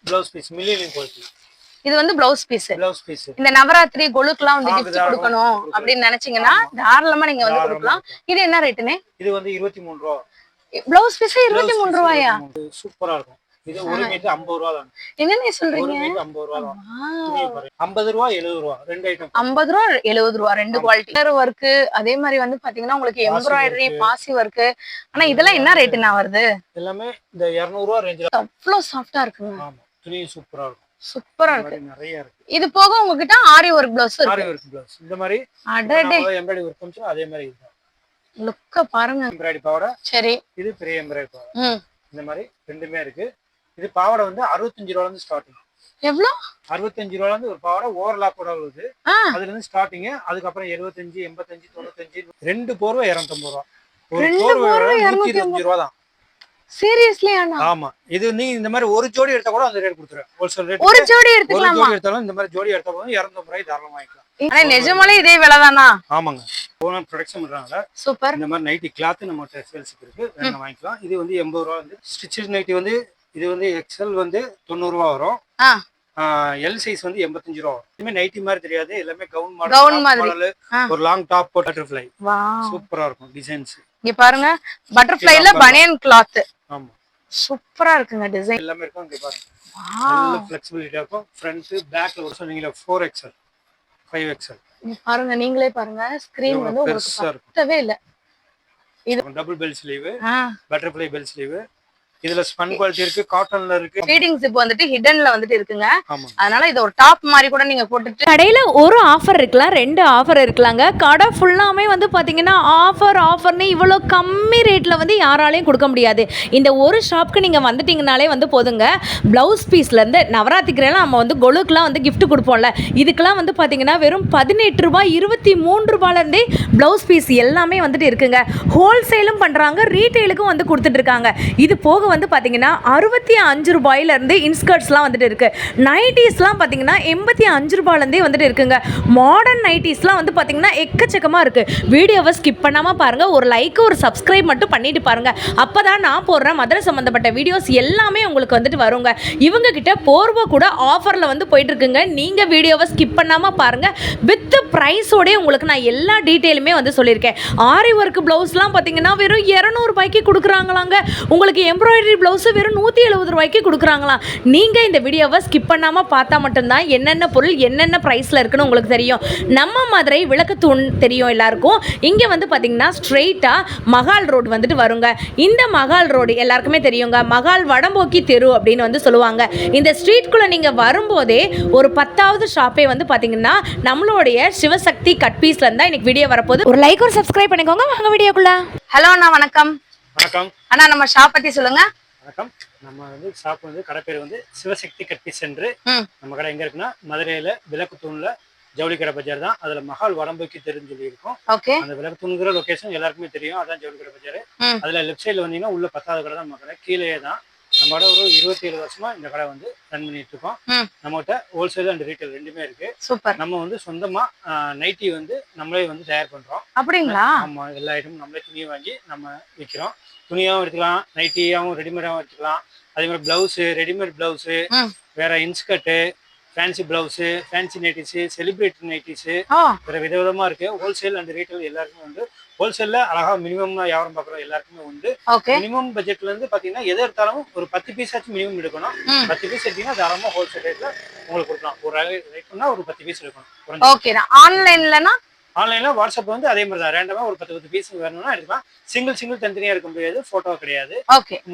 Blouse piece million quality. இது வந்து blouse piece. Blouse piece இந்த நவராத்திரி கொலுக்குலாம் வந்து gift கொடுக்கணும் அப்படி நினைச்சீங்கன்னா தாராளமா நீங்க வந்து கொடுக்கலாம். இது என்ன ரேட்னே? இது வந்து 23 ரூபாய். பிளவுஸ் பீஸ் 23 ரூபாயா? சூப்பரா இருக்கும். இது 1 மீட்டர் 50 ரூபாய் தான். என்னன்னு சொல்றீங்க? 1 மீட்டர் 50 ரூபாய் தான். 50 ரூபாய் 70 ரூபாய் ரெண்டு ஐட்டம். 50 ரூபாய் 70 ரூபாய் ரெண்டு குவாலிட்டி. வேற வர்க் அதே மாதிரி வந்து பாத்தீங்கன்னா உங்களுக்கு எம்ப்ராய்டரி பாசி வர்க். ஆனா இதெல்லாம் என்ன ரேட்னா வருது? எல்லாமே இந்த 200 ரூபாய் ரேஞ்சில. அவ்ளோ சாஃப்ட்டா இருக்குங்க. ஆமா. துணி சூப்பரா இருக்கும். சூப்பரா இருக்கு. நிறைய இருக்கு. இது போக உங்ககிட்ட ஆரி வர்க் ப்ளவுஸ் இருக்கு. ஆரி வர்க் ப்ளவுஸ் இந்த மாதிரி அடடே எம்ப்ராய்டரி வர்க் கொஞ்சம் அதே மாதிரி இருக்கு. லுக்க பாருங்க. எம்ப்ராய்டரி பாவாடை. சரி. இது பெரிய எம்ப்ராய்டரி பாவாடை. இந்த மாதிரி ரெண்டுமே இருக்கு. இது பாவாடை வந்து 65 ரூபாயில இருந்து ஸ்டார்டிங். எவ்வளவு? 65 ரூபாயில இருந்து ஒரு பாவாடை ஓவர்லாப்போட வருது. அதுல இருந்து ஸ்டார்டிங். அதுக்கு அப்புறம் 75 85 95 ரெண்டு போர்வை 250 ரூபாய். ஒரு போர்வை 125 ரூபாய் தான். சீரியஸ்லி அண்ணா? ஆமா. இது நீங்க இந்த மாதிரி ஒரு ஜோடி எடுத்தா கூட அந்த ரேட் கொடுத்துறேன். Wholesale rate. ஒரு ஜோடி எடுத்துக்கலாமா? ஒரு ஜோடி எடுத்தாலும் இந்த மாதிரி ஜோடி எடுத்தா போதும் 250 ரூபாய் தாராளமா வாங்கிக்கலாம். ஆனா நிஜமாலே இதே விலை தானா? ஆமாங்க. ஓனா ப்ரொடக்ஷன் பண்றாங்க. சூப்பர். இந்த மாதிரி நைட்டி கிளாத் நம்ம சேல்ஸ்க்கு இருக்கு. வேணா வாங்கிக்கலாம். இது வந்து 80 ரூபாய் வந்து ஸ்டிச்சஸ் நைட்டி வந்து இது வந்து எக்ஸ்எல் வந்து 90 ரூபாய் வரும். எல் சைஸ் வந்து 85 ரூபாய் வரும். இதுமே நைட்டி மாதிரி தெரியாது. எல்லாமே கவுன் மாடல். ஒரு லாங் டாப் பட்டர்ஃப்ளை. சூப்பரா இருக்கும் டிசைன்ஸ். இங்க பாருங்க பட்டர்ஃப்ளைல பனியன் கிளாத். ஆமா. சூப்பரா இருக்குங்க டிசைன். எல்லாமே இருக்கும். இங்க பாருங்க. நல்ல ஃப்ளெக்சிபிலிட்டியா இருக்கும். ஃப்ரண்ட் பேக்ல ஒரு சொன்னீங்களா 4XL 5XL. இங்க பாருங்க நீங்களே பாருங்க ஸ்கிரீன் வந்து உங்களுக்கு பத்தவே இல்ல. இது double bell sleeve. Butterfly bell sleeve. இதுல ஸ்பன் குவாலிட்டி இருக்கு, காட்டன்ல இருக்கு. ஃபீடிங் ஜிப் வந்துட்டு ஹிடன்ல வந்துட்டு இருக்குங்க. அதனால இது ஒரு டாப் மாதிரி கூட நீங்க போட்டுட்டு கடையில ஒரு ஆஃபர் இருக்கலாம், ரெண்டு ஆஃபர் இருக்கலாங்க. கடை ஃபுல்லாமே வந்து பாத்தீங்கன்னா ஆஃபர்னு இவ்வளோ கம்மி ரேட்ல வந்து யாராலையும் கொடுக்க முடியாது. இந்த ஒரு ஷாப்க்கு நீங்க வந்துட்டீங்கனாலே வந்து போதுங்க. பிளவுஸ் பீஸ்ல இருந்து நவராத்திரிக்கெல்லாம் நம்ம வந்து கொலுக்குலாம் வந்து gift கொடுப்போம்ல, இதுக்கெல்லாம் வந்து பாத்தீங்கன்னா வெறும் 18 ரூபாய் 23 ரூபாயில இருந்தே பிளவுஸ் பீஸ் எல்லாமே வந்துட்டு இருக்குங்க. ஹோல்சேலும் பண்றாங்க, ரீட்டைலுக்கும் வந்து கொடுத்துட்டு இருக்காங்க. இது போக வந்து பாத்தீங்கன்னா 65 ரூபாயில இருந்து இன்ஸ்கர்ட்ஸ்லாம் வந்துட்டு இருக்கு. நைட்டிஸ்லாம் பாத்தீங்கன்னா 85 ரூபாயில இருந்தே வந்துட்டு இருக்குங்க. மாடர்ன் நைட்டிஸ்லாம் வந்து பாத்தீங்கன்னா எக்கச்சக்கமா இருக்கு. வீடியோவை ஸ்கிப் பண்ணாம பாருங்க. ஒரு லைக் ஒரு சப்ஸ்கிரைப் மட்டும் பண்ணிட்டு பாருங்க. அப்பதான் நான் போடுற மதுரை சம்பந்தப்பட்ட வீடியோஸ் எல்லாமே உங்களுக்கு வந்துட்டு வருங்க. இவங்க கிட்ட போர்வை கூட ஆஃபர்ல வந்து போயிட்டு இருக்குங்க. நீங்க வீடியோவை ஸ்கிப் பண்ணாம பாருங்க. வித் பிரைஸோட உங்களுக்கு நான் எல்லா டீடைலுமே வந்து சொல்லியிருக்கேன். ஆரி ஒர்க் பிளவுஸ்லாம் பாத்தீங்கன்னா வெறும் 200 ரூபாய்க்கு கொடுக்குறாங்களாங்க. உங்களுக்கு எம்ப்ராய்டரி பிளவுஸ் வெறும் 170 ரூபாய்க்கு கொடுக்குறாங்களாம். நீங்க இந்த வீடியோவை ஸ்கிப் பண்ணாம பார்த்தா மட்டும்தான் என்னென்ன பொருள் என்னென்ன பிரைஸ்ல இருக்குன்னு உங்களுக்கு தெரியும். நம்ம மதுரை விளக்குத்தூண் தெரியும் எல்லாருக்கும். இங்க வந்து பாத்தீங்கன்னா ஸ்ட்ரெயிட்டா மகால் ரோடு வந்துட்டு வருங்க. இந்த மகால் ரோடு எல்லாருக்குமே தெரியுங்க. மகால் வடம்போக்கி தெரு அப்படின்னு வந்து சொல்லுவாங்க. இந்த ஸ்ட்ரீட்குள்ள நீங்க வரும்போதே ஒரு 10வது ஷாப்பே வந்து பாத்தீங்கன்னா நம்மளுடைய சிவசக்தி கட் பீஸ்ல இருந்தா இன்னைக்கு வீடியோ வரப்போகுது. ஒரு லைக் ஒரு சப்ஸ்கிரைப் பண்ணிக்கோங்க. வாங்க வீடியோக்குள்ள. ஹலோ அண்ணா வணக்கம். வணக்கம் அண்ணா, நம்ம ஷாப் பத்தி சொல்லுங்க. வணக்கம். நம்ம வந்து ஷாப் வந்து கடை பேர் வந்து சிவசக்தி கட் பீஸ் சென்டர். நம்ம கடை எங்க இருக்குன்னா மதுரையில விளக்குத்தூண்ல ஜவுளி கடை பஜார் தான். அதுல மகால் வடம்போக்கி தெருன்னு சொல்லி இருக்கும். அந்த விளக்குத்தூண்கிற லொகேஷன் எல்லாருக்குமே தெரியும். அதான் ஜவுளி கடை பஜார். அதுல லெஃப்ட் சைட்ல வந்தீங்கன்னா உள்ள 10வது கடை தான் நம்ம கடை. கீழே தான் நம்ம கடை. ஒரு 27 வருஷமா இந்த கடை வந்து ரன் பண்ணிட்டு இருக்கோம். நம்மகிட்ட ஹோல்சேல் அண்ட் ரீட்டைல் ரெண்டுமே இருக்கு. நம்ம வந்து சொந்தமா நைட்டி வந்து நம்மளே வந்து தயார் பண்றோம். அப்படிங்களா? ஆமா. எல்லா ஐட்டமும் நம்மளே துணியை வாங்கி நம்ம விற்கிறோம். துணியாவும் எடுத்துக்கலாம், நைட்டியாவும் ரெடிமேடாவும் எடுத்துக்கலாம். அதே மாதிரி பிளவுஸ், ரெடிமேட் பிளவுஸ், வேற inskirt, fancy blouse, fancy nighties, celebrity nighties, வேற விதவிதமா இருக்கு. ஹோல்சேல் அண்ட் ரீட்டைல் எல்லாருக்குமே வந்து ஹோல்சேல்ல அழகா மினிமம் வியாபாரம் பார்க்குறோம் எல்லாருக்குமே உண்டு. மினிமம் பட்ஜெட்ல இருந்து பாத்தீங்கன்னா எதை எடுத்தாலும் ஒரு 10 பீஸ் ஆச்சு மினிமம் எடுக்கணும். 10 பீஸ் எடுத்தீங்கன்னா தாராளமா ஹோல்சேல் ரேட்ல உங்களுக்கு கொடுக்கலாம். ஒரு ரேட்னா ஒரு 10 பீஸ் எடுக்கணும். ஓகே. ஆன்லைன்லனா ஆன்லைன்ல வாட்ஸ்அப் வந்து அதே மாதிரி தான். ரேண்டமா ஒரு 10 பீஸ் வேணும்னா எடுக்கலாம். சிங்கிள் தனித்தனியா எடுக்க முடியாது. போட்டோ கிடையாது.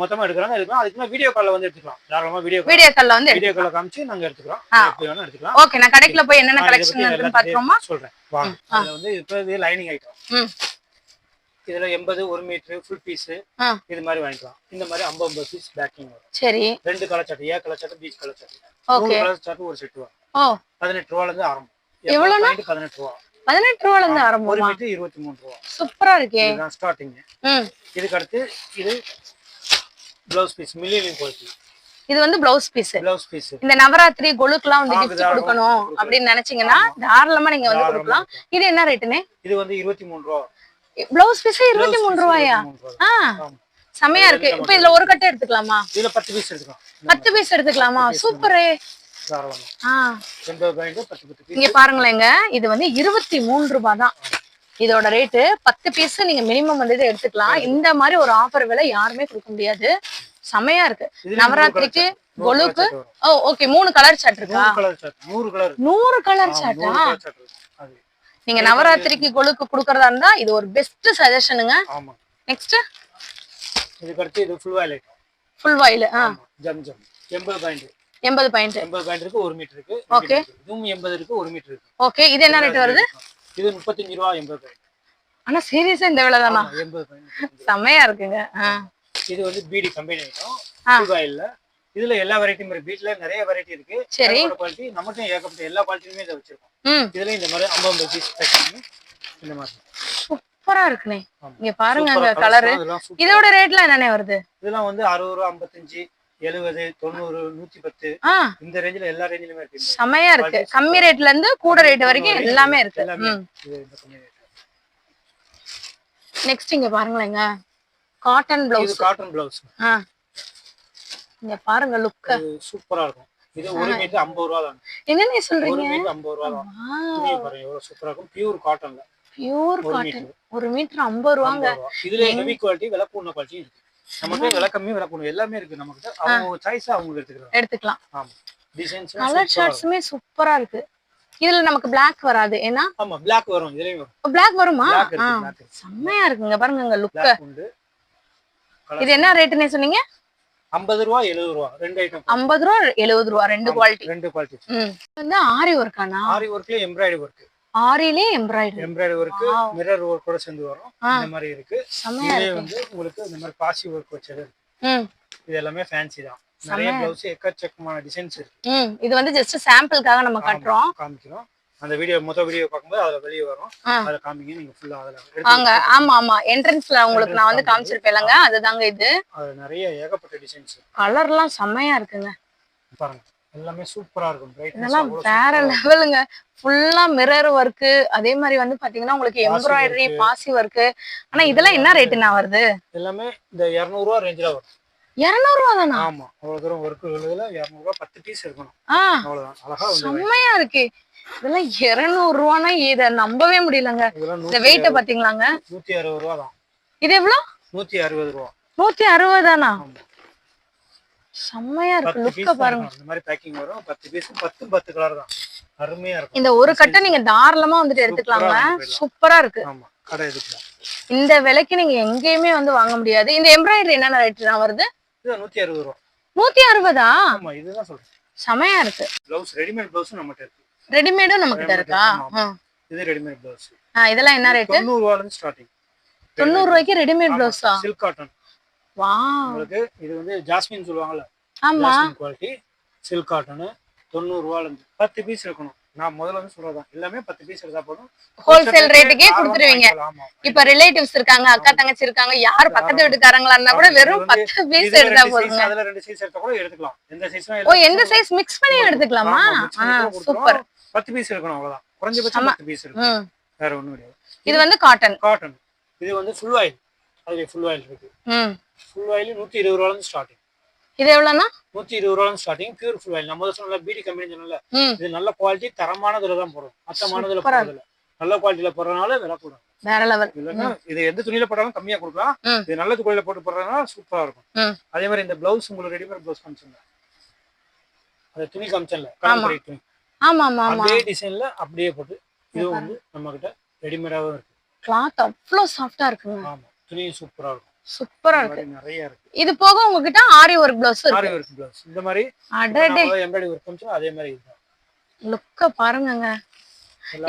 மொத்தமா எடுக்கிறாங்க எடுக்கலாம். அதுக்கு வீடியோ கால்ல வந்து எடுத்துக்கலாம். தாராளமா வீடியோ கால்ல காமிச்சு நாங்க எடுத்துக்கிறோம். எப்படி வேணா எடுத்துக்கலாம். ஓகே. நான் கடைக்குள்ள போய் என்னென்ன கலெக்ஷன் இருக்குன்னு பாத்துறோமா சொல்றேன். வாங்க. அதுல வந்து இப்போ இது லைனிங் ஐட்டம். இதுல 80 1 மீட்டர் ஃபுல் பீஸ் இது மாதிரி வாங்கிக்கலாம். இந்த மாதிரி 50 பீஸ் பேக்கிங் வரும். சரி. ரெண்டு colour chart, A colour chart, peach colour chart. Okay. Colour chart ஒரு செட் வரும். 18 ரூபாயில இருந்து ஆரம்பம். எவ்வளவுனா? 18 ரூபாய். 18 ரூபாயில இருந்து ஆரம்பம். 1 மீட்டர் 23 ரூபாய். சூப்பரா இருக்கே. இதுதான் ஸ்டார்டிங். இதுக்கு அடுத்து இது பிளவுஸ் பீஸ் மில்லியன் குவாலிட்டி. இது வந்து பிளவுஸ் பீஸ். இந்த நவராத்திரி கொலுக்குலாம் வந்து gift கொடுக்கணும் அப்படி நினைச்சீங்கன்னா தாராளமா நீங்க வந்து கொடுக்கலாம். இது என்ன ரேட்னே? இது வந்து 23 ரூபாய். பிளவுஸ் பீஸ் 23 ரூபாயா? செமையா இருக்கு. இப்ப இதுல ஒரு கட்டை எடுத்துக்கலாமா? இதுல 10 பீஸ் எடுத்துக்கலாம். 10 பீஸ் எடுத்துக்கலாமா? சூப்பரே. தாராளமா. 80 பாயிண்ட் 10 பீஸ். இங்க பாருங்களேங்க, இது வந்து 23 ரூபாய் தான் இதோட ரேட்டு. 10 பீஸ் நீங்க மினிமம் வந்து இதை எடுத்துக்கலாம். இந்த மாதிரி ஒரு ஆஃபர் விலை யாருமே கொடுக்க முடியாது. செமையா இருக்கு. நவராத்திரிக்கு கொலுக்கு ஓகே 3 கலர் சாட் இருக்கா? 100 கலர் சாட்டா? நீங்க நவராத்திரிக்கு கொலுக்கு குடுக்கறதா இருந்தா இது ஒரு பெஸ்ட் சஜஷனுங்க. ஆமா. நெக்ஸ்ட் இதுக்கு அடுத்து இது ஃபுல் வாயில் ஐட்டம். ஃபுல் வாயில் ஜம் 80 பாயிண்ட். 80 பாயிண்ட். 80 பாயிண்ட் இருக்கு, 1 மீட்டர் இருக்கு. ஓகே. இதுவும் 80 இருக்கு, 1 மீட்டர் இருக்கு. ஓகே. இது என்ன ரேட் வருது? இது 35 ரூபாய் 80 பாயிண்ட். ஆனா சீரியஸா இந்த விலை தானா? 80 பாயிண்ட். செமையா இருக்குங்க. இது வந்து பீடி கம்பெனி ஐட்டம். ஃபுல் வாயில்ல இதுல எல்லா வெரைட்டியும் இருக்கு. பீட்ல நிறைய வெரைட்டி இருக்கு. சரி. குவாலிட்டி நம்மகிட்ட ஏகப்பட்ட எல்லா குவாலிட்டியுமே இத வச்சிருக்கோம். இதுல இந்த மாதிரி 50 பீஸ் பேக் பண்ணி இந்த மாதிரி சூப்பரா இருக்குனே. இங்க பாருங்க அந்த கலர். இதோட ரேட்லாம் என்னனே வருது? இதெல்லாம் வந்து 60 ரூபாய் 55 70 90 110 இந்த ரேஞ்சில எல்லா ரேஞ்சிலுமே இருக்கு. செமையா இருக்கு. கம்மி ரேட்ல இருந்து கூட ரேட் வரைக்கும் எல்லாமே இருக்கு. நெக்ஸ்ட் இங்க பாருங்களேங்க, காட்டன் ப்ளவுஸ். இது காட்டன் ப்ளவுஸ். இங்க பாருங்க லுக் சூப்பரா இருக்கும். இது 1 மீட்டர் 50 ரூபாய் தான். என்னன்னு சொல்றீங்க? 1 மீட்டர் 50 ரூபாய் தான். துணி பாருங்க எவ்வளவு சூப்பரா இருக்கும். பியூர் காட்டன்ல. பியூர் காட்டன் 1 மீட்டர் 50 ரூபாங்க. இதுல ஹெவி குவாலிட்டி விலை கூடுன குவாலிட்டி இருக்கு. நமக்கு விலை கம்மி விலை கூடுன எல்லாமே இருக்கு. நமக்கு அவங்க சாய்ஸா அவங்க எடுத்துக்கலாம். ஆமா. டிசைன்ஸ் கலர் சார்ட்ஸ்மே சூப்பரா இருக்கு. இதுல நமக்கு Black வராது. ஏனா ஆமா Black வரும். இதுலயும் வரும். Black வருமா? செமையா இருக்குங்க. பாருங்க லுக். இது என்ன ரேட்னே சொன்னீங்க? 50 ரூபாய் 70 ரூபாய் ரெண்டு ஐட்டம். 50 ரூபாய் 70 ரூபாய் ரெண்டு குவாலிட்டி. வந்து ஆரி வர்க்கானா? ஆரி வர்க்ல எம்ப்ராய்டரி வர்க். ஆரிலே எம்ப்ராய்டரி வர்க் மிரர் வர்க் கூட சேர்ந்து வரும். இந்த மாதிரி இருக்கு. இதுல வந்து உங்களுக்கு இந்த மாதிரி பாசி வர்க் வச்சது இருக்கு. இது எல்லாமே ஃபேன்சி தான். நிறைய ப்ளவுஸ் எக்கச்சக்கமான டிசைன்ஸ் இருக்கு. இது வந்து ஜஸ்ட் சாம்பிளுக்காக நம்ம காமிக்கிறோம். அந்த வீடியோ வீடியோ பாக்கும்போது அதுல வெளிய வரும். அத காமிங்க நீங்க ஃபுல்லா அதல வாங்க. ஆமா ஆமா என்ட்ரன்ஸ்ல உங்களுக்கு நான் வந்து காமிச்சிருப்பேன்லங்க, அதுதாங்க இது. அது நிறைய ஏகப்பட்ட டிசைன்ஸ். கலர்லாம் செமையா இருக்குங்க. பாருங்க எல்லாமே சூப்பரா இருக்கும். இதெல்லாம் வேற லெவலுங்க. ஃபுல்லா மிரர் வர்க், அதே மாதிரி வந்து பாத்தீங்கன்னா உங்களுக்கு எம்ப்ராய்டரி பாசி வர்க். ஆனா இதெல்லாம் என்ன ரேட்னா வருது? எல்லாமே இந்த 200 ரூபாய் ரேஞ்சில வரும். 200 ரூபாய் தானா? ஆமா அவ்வளவு தூரம் வர்க் உள்ளதுல 200 ரூபாய் 10 பீஸ் இருக்கணும். அவ்வளவுதான். அழகா வந்து செமையா இருக்கு. இதெல்லாம் 200 ரூபாய்னா இத நம்பவே முடியலங்க. இந்த வெயிட்ட பாத்தீங்களாங்க? 160 ரூபாய் தான். இது எவ்வளவு? 160 ரூபாய். 160 தானா? செமையா இருக்கு. லுக்க பாருங்க. இந்த மாதிரி பேக்கிங் வரும். 10 பீஸ் 10 கலர் தான். அருமையா இருக்கும். இந்த ஒரு கட்டை நீங்க தாராளமா வந்துட்டு எடுத்துக்கலாங்க. சூப்பரா இருக்கு. ஆமா கடை எடுத்துக்கலாம். இந்த விலைக்கு நீங்க எங்கேயுமே வந்து வாங்க முடியாது. இந்த எம்ப்ராய்டரி என்ன ரேட்னா வருது? இது 160 ரூபாய். 160 ஆமா இதுதான் சொல்றேன். செமையா இருக்கு. ப்ளவுஸ் ரெடிமேட் ப்ளவுஸ் நம்மட்ட இருக்கு. ரெடிமேடும் நம்ம கிட்ட இருக்கா? இது ரெடிமேட் ப்ளவுஸ். இதெல்லாம் என்ன ரேட்? 90 ரூபாயில இருந்து ஸ்டார்டிங். 90 ரூபாய்க்கு ரெடிமேட் ப்ளவுஸா? Silk cotton. வாவ். உங்களுக்கு இது வந்து ஜாஸ்மின் சொல்வாங்கல. ஆமா. ஜாஸ்மின் குவாலிட்டி சில்க் காட்டன் 90 ரூபாயில இருந்து 10 பீஸ் இருக்கணும். நான் முதல்ல வந்து சொல்றேன். எல்லாமே 10 பீஸ் எடுத்தா போதும். ஹோல்சேல் ரேட்டுக்கே கொடுத்துருவீங்க. இப்ப ரிலேட்டிவ்ஸ் இருக்காங்க, அக்கா தங்கச்சி இருக்காங்க, யார் பக்கத்து வீட்டுக்காரங்களா இருந்தா கூட வெறும் 10 பீஸ் எடுத்தா போதுங்க. அதுல 2 சைஸ் எடுத்தா கூட எடுத்துக்கலாம். எந்த சைஸ்னா எந்த சைஸ் மிக்ஸ் பண்ணி எடுத்துக்கலாமா? சூப்பர். 10 பீஸ் இருக்கணும் அவ்வளவுதான். குறைஞ்சபட்சம் 10 பீஸ் இருக்கணும். வேற ஒண்ணும் கிடையாது. இது வந்து காட்டன். இது வந்து ஃபுல் ஆயில். அதுல ஃபுல் ஆயில் இருக்கு. ஃபுல் ஆயில் 120 ரூபாயில இருந்து ஸ்டார்டிங். இது எவ்வளவுனா? 120 ரூபாயில ஸ்டார்டிங். Pure full oil. நம்ம சொன்னல பீடி கம்பெனி சொன்னல. இது நல்ல குவாலிட்டி தரமானதுல தான் போறோம். மத்தமானதுல போறதில்ல. நல்ல குவாலிட்டில போறனால விலை கூடும். வேற லெவல். இல்லன்னா இது எந்த துணியில போட்டாலும் கம்மியா கொடுக்கலாம். இது நல்ல துணியில போட்டு போறதுனால சூப்பரா இருக்கும். அதே மாதிரி இந்த ப்ளவுஸ் உங்களுக்கு ரெடிமேட் ப்ளவுஸ் காமிச்சேன். அந்த துணி காமிச்சேன்ல கலம்கரி துணி. ஆமா ஆமா ஆமா. அதே டிசைன்ல அப்படியே போட்டு இது வந்து நம்ம கிட்ட ரெடிமேடாவே இருக்கு. கிளாத் அவ்வளவு சாஃப்ட்டா இருக்குங்க. ஆமா துணி சூப்பரா இருக்கும். சூப்பரா இருக்கு. நிறைய இருக்கு. இது போக உங்ககிட்ட ஆரி வர்க் ப்ளவுஸ் இருக்கு. ஆரி வர்க் ப்ளவுஸ் இந்த மாதிரி அடடே எம்ப்ராய்டரி வர்க் கொஞ்சம் அதே மாதிரி இருக்கு. லுக்க பாருங்கங்க.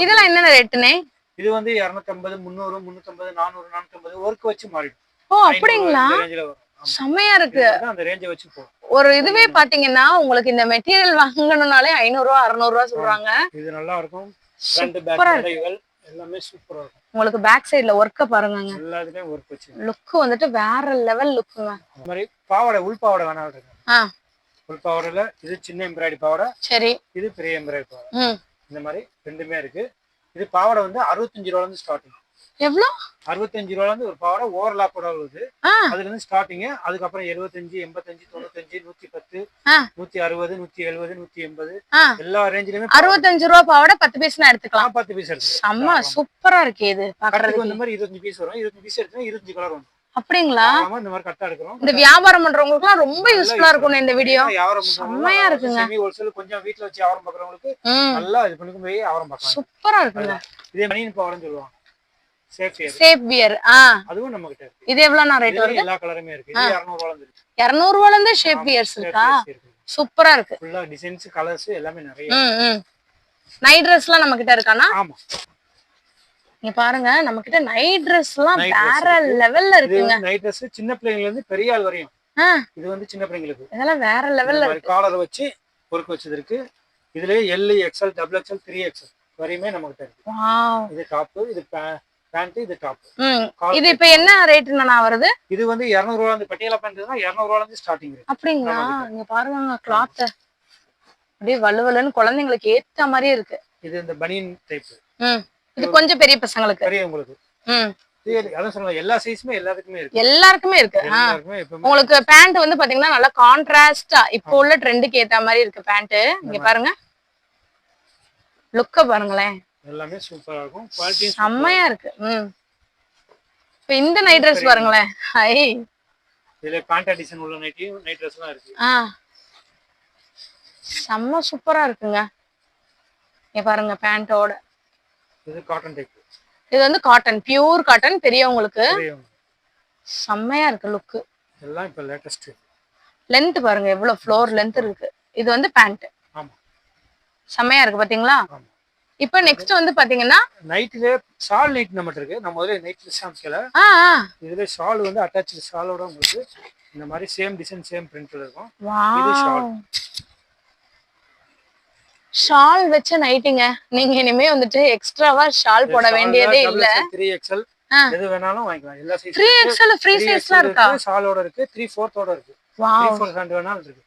இதெல்லாம் என்ன ரேட்னே? இது வந்து 250 300 350 400 450 வர்க் வச்சு மாறிடும். அப்படிங்களா? செமையா இருக்கு. அந்த ரேஞ்சை வச்சு போ. ஒரு இதுவே பாத்தீங்கன்னா உங்களுக்கு இந்த மெட்டீரியல் வாங்கணும்னாலே 500 ரூபாய் 600 ரூபாய் சொல்றாங்க. இது நல்லா இருக்கும். ஃப்ரண்ட் பேக் டைகள் எல்லாமே சூப்பரா இருக்கும். உங்களுக்கு பேக் சைடுல வர்க்க பாருங்கங்க. எல்லாத்துலயும் வர்க் வச்சு. லுக் வந்துட்டு வேற லெவல் லுக்குங்க. இந்த மாதிரி பாவாடை உள் பாவாடை வேணா இருக்கு. உள் பாவாடைல இது சின்ன எம்ப்ராய்டரி பாவாடை. சரி. இது பெரிய எம்ப்ராய்டரி பாவாடை. இந்த மாதிரி ரெண்டுமே இருக்கு. இது பாவாடை வந்து 65 ரூபாயில இருந்து ஸ்டார்டிங். எவ்வளவு? 65 ரூபாயில இருந்து ஒரு பாவாடை ஓவர்லாக் கூட உள்ளது. அதுல இருந்து ஸ்டார்டிங். அதுக்கப்புறம் 75, 85, 95, 110, 160, 170, 180 எல்லா ரேஞ்சிலுமே 65 ரூபாய் பாவாடை 10 பீஸ் எடுத்துக்கலாம். 10 பீஸ் எடுத்துக்கலாம். செம்ம சூப்பரா இருக்கு இது பாக்குறதுக்கு. இந்த மாதிரி 25 பீஸ் வரும். 25 பீஸ் எடுத்தா 25 கலர் வரும். அப்படிங்களா? ஆமா, இந்த மாதிரி கட்டா எடுக்கிறோம். இந்த வியாபாரம் பண்றவங்களுக்கு எல்லாம் ரொம்ப யூஸ்ஃபுல்லா இருக்கும் இந்த வீடியோ. செம்மையா இருக்குங்க. செமி ஹோல்சேல் கொஞ்சம் வீட்ல வச்சு வியாபாரம் பண்றவங்களுக்கு நல்லா இது பண்ணி போய் வியாபாரம் பார்க்கலாம். சூப்பரா இருக்குங்க. இதே மணியின் பாவாடைன்னு சொல்லுவாங்க. Safe wear. அதுவும் நம்ம கிட்ட இருக்கு. இது எவ்வளவு ரேட் வருது? எல்லா கலருமே இருக்கு. இது 200 ரூபாயில இருந்து. 200 ரூபாயில இருந்து ஷேப் வியர்ஸ் இருக்கா? சூப்பரா இருக்கு. ஃபுல்லா டிசைன்ஸ், கலர்ஸ் எல்லாமே நிறைய. நைட் Dressலாம் நம்ம கிட்ட இருக்கானா? ஆமா. நீங்க பாருங்க, நம்ம கிட்ட நைட் Dressலாம் வேற லெவல்ல இருக்குங்க. நைட் Dress சின்ன பிள்ளைங்கல இருந்து பெரிய ஆள் வரையும். இது வந்து சின்ன பிள்ளைங்களுக்கு. இதெல்லாம் வேற லெவல்ல இருக்கு. காலர் வச்சு ஒர்க் வச்சது இருக்கு. இதுலயே L, XL, XXL, 3XL வரையுமே நம்ம கிட்ட இருக்கு. வாவ். இது டாப், இது பேண்ட், இது டாப். இது இப்ப என்ன ரேட்னா வருது? இது வந்து 200 ரூபாயில இருந்து பட்டியலா பேண்ட்னா 200 ரூபாயில இருந்து ஸ்டார்டிங் இருக்கு. அப்படிங்களா? இங்க பாருங்க கிளாத். அப்படியே வலுவலுன்னு குழந்தைங்களுக்கு ஏத்த மாதிரி இருக்கு. இது இந்த பனியன் டைப். இது கொஞ்சம் பெரிய பசங்களுக்கு. பெரியவங்களுக்கு. அதான் சொல்றேன், எல்லா சைஸ்மே எல்லாத்துக்குமே இருக்கு. எல்லாருக்குமே இருக்கு. உங்களுக்கு பேண்ட் வந்து பாத்தீங்கன்னா நல்லா கான்ட்ராஸ்டா இப்போ உள்ள ட்ரெண்டுக்கு ஏத்த மாதிரி இருக்கு பேண்ட். இங்க பாருங்க. லுக்க பாருங்களேன். எல்லாமே சூப்பரா இருக்கும். குவாலிட்டி செம்மையா இருக்கு. இப்போ இந்த நைட் Dress பாருங்களேன். ஹை. இதுல பேண்ட் டிசைன் உள்ள நைட் Dressலாம் இருக்கு. செம்ம சூப்பரா இருக்குங்க. இங்க பாருங்க பேண்டோட. இது காட்டன் டைப். இது வந்து காட்டன், பியூர் காட்டன் பெரியவங்களுக்கு. செம்மையா இருக்கு லுக். எல்லாம் இப்ப லேட்டஸ்ட். லெந்த் பாருங்க எவ்வளவு ஃப்ளோர் லெந்த் இருக்கு. இது வந்து பேண்ட். ஆமா. செம்மையா இருக்கு பாத்தீங்களா? ஆமா. இப்போ நெக்ஸ்ட் வந்து பாத்தீங்கன்னா நைட்ல ஷால் நைட் நம்மட்ட இருக்கு. நம்ம முதல்ல நைட்ல சாம்ஸ்கல. இதுல ஷால் வந்து அட்டாச்ட் ஷாலோட உங்களுக்கு இந்த மாதிரி சேம் டிசைன் சேம் பிரிண்ட்ல இருக்கும். இது ஷால். ஷால் வெச்ச நைட்டிங்க. நீங்க இனிமே வந்துட்டு எக்ஸ்ட்ராவா ஷால் போட வேண்டியதே இல்ல. 3XL எது வேணாலும் வாங்கிக்கலாம். எல்லா சைஸ் 3XL ஃப்ரீ சைஸ்ல இருக்கா? ஷாலோட இருக்கு. 3/4 ஓட இருக்கு. வாவ். 3/4 ஹேண்ட் வேணாலும் இருக்கு.